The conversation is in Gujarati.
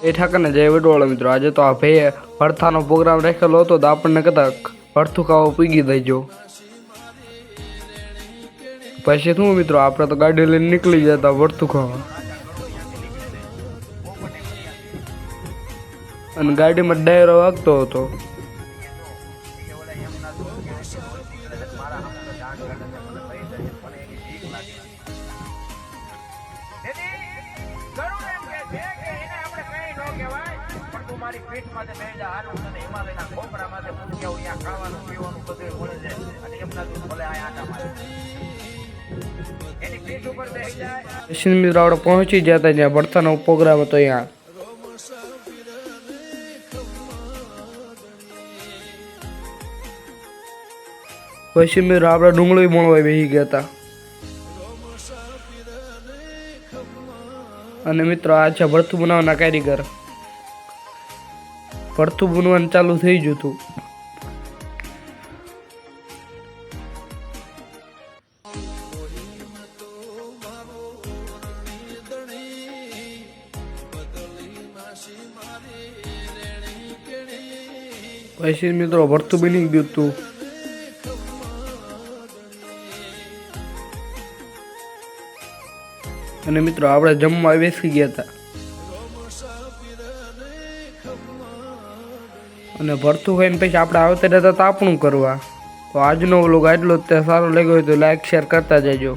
એ ઠાકરને જય વડવાળા મિત્રો, આજે તો આ ભાઈએ ભરથાનો પ્રોગ્રામ રાખેલો હતો તો આપણને કદાચ ભરથું ખાવા પૂગી દેજો. પછી શું મિત્રો, આપણે તો ગાડી લઈને નીકળી જતા ભરથું ખાવા, અને ગાડીમાં ડાયરો વાગતો હતો. મિત્રો આપણે પહોંચી જતા જ્યાં ભરથાનો પ્રોગ્રામ હતો ત્યાં. પછી મિત્રો આપણે ડુંગળી મળવા બેસી ગયા હતા. અને મિત્રો આ છે ભરથું બનાવવાના કારીગર. ભરથું બનવાનું ચાલુ થઈ ગયું હતું. પછી મિત્રો ભરથું બની ગયું હતું. અને મિત્રો આપણે જમવા બેસી ગયા હતા. અને ભરથું ખાઈને પછી આપણે આવતા રહેતા તાપણું કરવા. તો આજનો વ્લોગ આટલો જ. સારો લાગ્યો હોય તો લાઈક શેર કરતા જજો.